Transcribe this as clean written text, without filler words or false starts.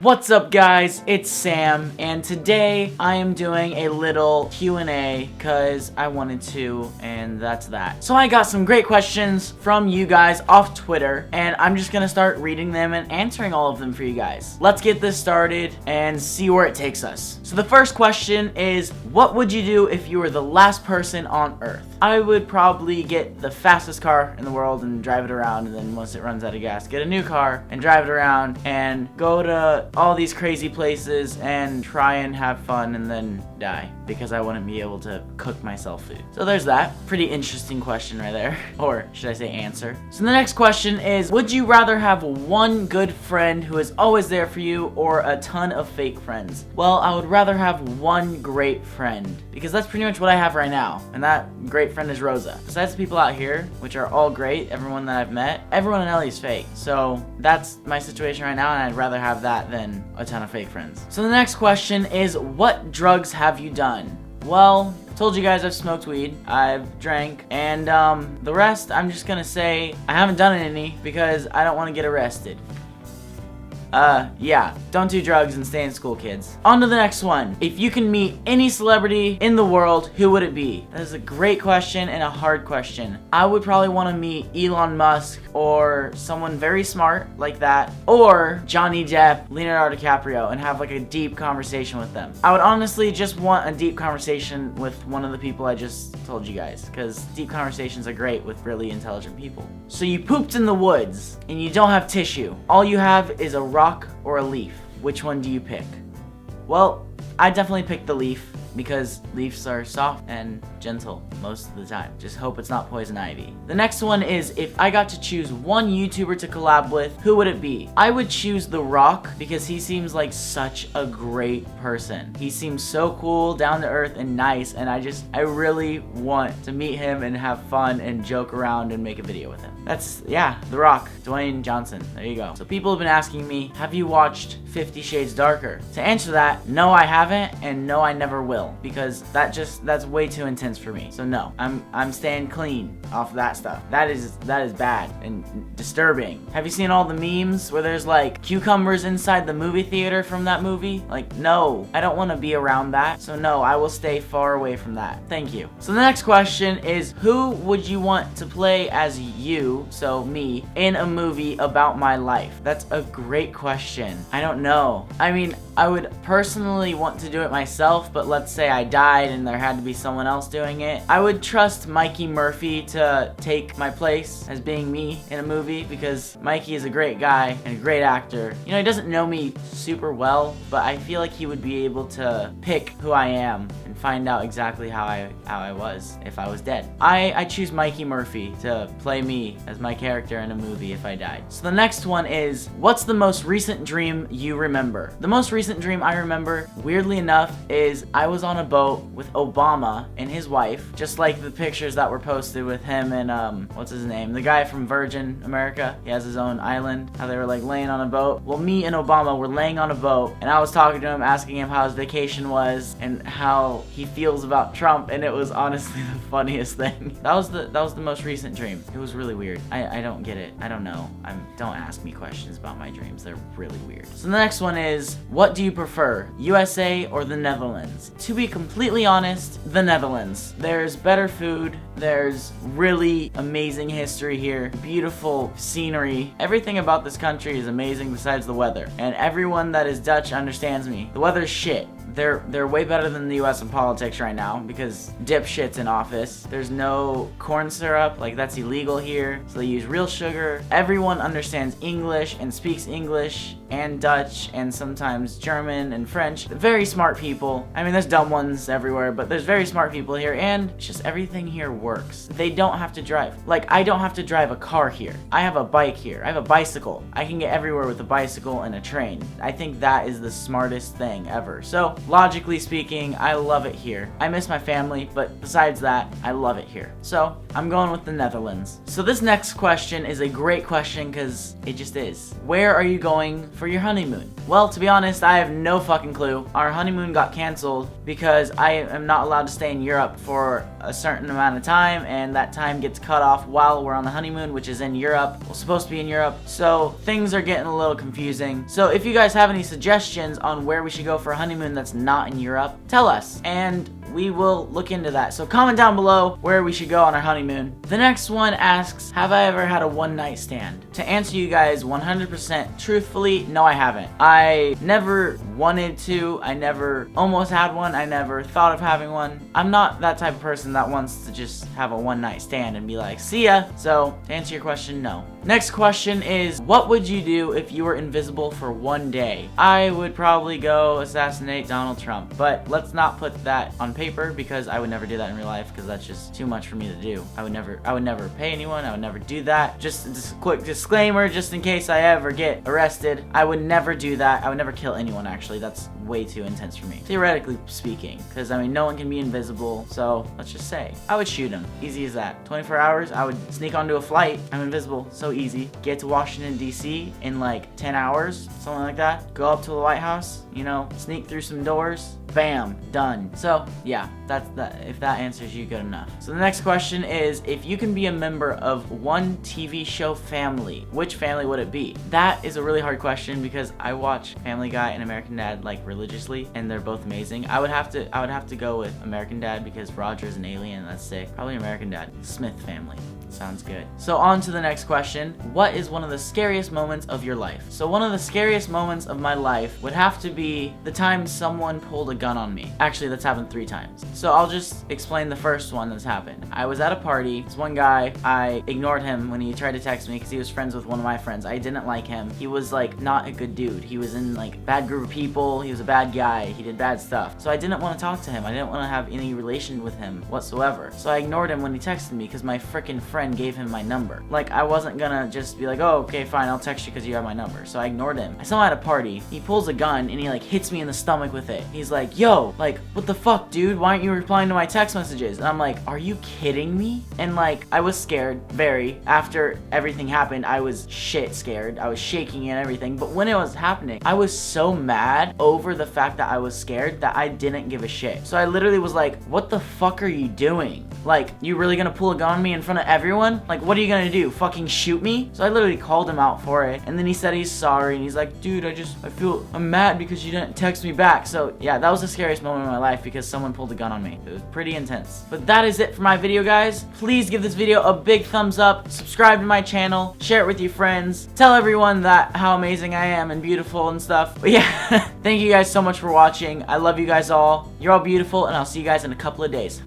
What's up guys, it's Sam, and today I am doing a little Q&A because I wanted to, and that's that. So I got some great questions from you guys off Twitter, and I'm just gonna start reading them and answering all of them for you guys. Let's get this started and see where it takes us. So the first question is, what would you do if you were the last person on Earth? I would probably get the fastest car in the world and drive it around, and then once it runs out of gas, get a new car and drive it around and go to all these crazy places and try and have fun and then die because I wouldn't be able to cook myself food. So there's that. Pretty interesting question right there. Or should I say answer? So the next question is, would you rather have one good friend who is always there for you or a ton of fake friends? Well, I would rather have one great friend because that's pretty much what I have right now. And that great friend is Rosa. Besides the people out here, which are all great, everyone that I've met, everyone in LA is fake. So that's my situation right now, and I'd rather have that than a ton of fake friends. So the next question is, what drugs have you done? Well, I told you guys I've smoked weed, I've drank, and the rest I'm just gonna say I haven't done any because I don't want to get arrested. Yeah, don't do drugs and stay in school, kids. On to the next one. If you can meet any celebrity in the world, who would it be? That is a great question and a hard question. I would probably want to meet Elon Musk or someone very smart like that, or Johnny Depp, Leonardo DiCaprio, and have like a deep conversation with them. I would honestly just want a deep conversation with one of the people I just told you guys, because deep conversations are great with really intelligent people. So you pooped in the woods and you don't have tissue. All you have is a rock or a leaf. Which one do you pick? Well, I definitely pick the leaf because leaves are soft and gentle most of the time. Just hope it's not poison ivy. The next one is, if I got to choose one YouTuber to collab with, who would it be? I would choose The Rock because he seems like such a great person. He seems so cool, down to earth, and nice, and I really want to meet him and have fun and joke around and make a video with him. That's, yeah, The Rock, Dwayne Johnson. There you go. So people have been asking me, have you watched 50 Shades Darker? To answer that, no I haven't, and no I never will, because that's way too intense for me. So no, I'm staying clean off that stuff. That is bad and disturbing. Have you seen all the memes where there's like cucumbers inside the movie theater from that movie? Like, no, I don't want to be around that. So no, I will stay far away from that. Thank you. So the next question is, who would you want to play as you, so me, in a movie about my life? That's a great question. I don't know. I mean, I would personally want to do it myself, but let's say I died and there had to be someone else doing it. I would trust Mikey Murphy to take my place as being me in a movie because Mikey is a great guy and a great actor. You know, he doesn't know me super well, but I feel like he would be able to pick who I am and find out exactly how I was if I was dead. I choose Mikey Murphy to play me as my character in a movie if I died. So the next one is, what's the most recent dream you remember? The most recent dream I remember, weirdly enough, is I was on a boat with Obama and his wife, just like the pictures that were posted with him and what's his name? The guy from Virgin America. He has his own island. How they were like laying on a boat. Well, me and Obama were laying on a boat, and I was talking to him, asking him how his vacation was and how he feels about Trump, and it was honestly the funniest thing. That was the most recent dream. It was really weird. I don't get it. I don't know. Don't ask me questions about my dreams. They're really weird. So the next one is, what do you prefer, USA or the Netherlands? To be completely honest, the Netherlands. There's better food, there's really amazing history here, beautiful scenery. Everything about this country is amazing besides the weather. And everyone that is Dutch understands me. The weather's shit. They're way better than the US in politics right now because dipshit's in office. There's no corn syrup, like that's illegal here. So they use real sugar. Everyone understands English and speaks English and Dutch and sometimes German and French. Very smart people. I mean, there's dumb ones everywhere, but there's very smart people here, and just everything here works. They don't have to drive. Like, I don't have to drive a car here. I have a bike here. I have a bicycle. I can get everywhere with a bicycle and a train. I think that is the smartest thing ever. So, logically speaking, I love it here. I miss my family, but besides that, I love it here. So, I'm going with the Netherlands. So this next question is a great question because it just is. Where are you going for your honeymoon? Well, to be honest, I have no fucking clue. Our honeymoon got canceled because I am not allowed to stay in Europe for a certain amount of time, and that time gets cut off while we're on the honeymoon, which is in Europe. We're supposed to be in Europe, so things are getting a little confusing. So if you guys have any suggestions on where we should go for a honeymoon that's not in Europe, tell us, and we will look into that. So comment down below where we should go on our honeymoon. The next one asks, have I ever had a one-night stand? To answer you guys 100% truthfully, no, I haven't. I never wanted to. I never almost had one. I never thought of having one. I'm not that type of person that wants to just have a one-night stand and be like, see ya. So to answer your question, no. Next question is, what would you do if you were invisible for one day? I would probably go assassinate Donald Trump, but let's not put that on paper because I would never do that in real life because that's just too much for me to do. I would never pay anyone. I would never do that. Just a quick disclaimer, just in case I ever get arrested. I would never do that. I would never kill anyone, actually. That's way too intense for me, theoretically speaking, because I mean, no one can be invisible, so let's just say I would shoot him. Easy as that. 24 hours, I would sneak onto a flight. I'm invisible. So easy. Get to Washington, D.C. in like 10 hours, something like that. Go up to the White House, you know, sneak through some doors. Bam, done. So yeah, that's that. If that answers you good enough. So the next question is, if you can be a member of one TV show family, which family would it be? That is a really hard question because I watch Family Guy and American Dad like religiously, and they're both amazing. I would have to go with American Dad because Roger's an alien. That's sick. Probably American Dad. Smith family. Sounds good. So on to the next question. What is one of the scariest moments of your life? So one of the scariest moments of my life would have to be the time someone pulled a gun on me. Actually, that's happened 3 times. So I'll just explain the first one that's happened. I was at a party. This one guy, I ignored him when he tried to text me because he was friends with one of my friends. I didn't like him. He was like not a good dude. He was in like bad group of people. He was a bad guy. He did bad stuff. So I didn't want to talk to him. I didn't want to have any relation with him whatsoever. So I ignored him when he texted me because my freaking friend gave him my number. Like, I wasn't gonna just be like, oh, okay, fine, I'll text you because you have my number. So I ignored him. I saw him at a party. He pulls a gun and he like hits me in the stomach with it. He's like, yo, like, what the fuck, dude? Why aren't you replying to my text messages? And I'm like, are you kidding me? And like, I was scared, very. After everything happened, I was shit scared. I was shaking and everything. But when it was happening, I was so mad over the fact that I was scared that I didn't give a shit. So I literally was like, what the fuck are you doing? Like, you really gonna pull a gun on me in front of everyone? Like, what are you gonna do? Fucking shoot me? So I literally called him out for it. And then he said he's sorry. And he's like, dude, I'm mad because you didn't text me back. So yeah, that was the scariest moment of my life because someone pulled a gun on me. It was pretty intense. But that is it for my video, guys. Please give this video a big thumbs up. Subscribe to my channel. Share it with your friends. Tell everyone that how amazing I am and beautiful and stuff. But yeah, thank you guys so much for watching. I love you guys all. You're all beautiful, and I'll see you guys in a couple of days.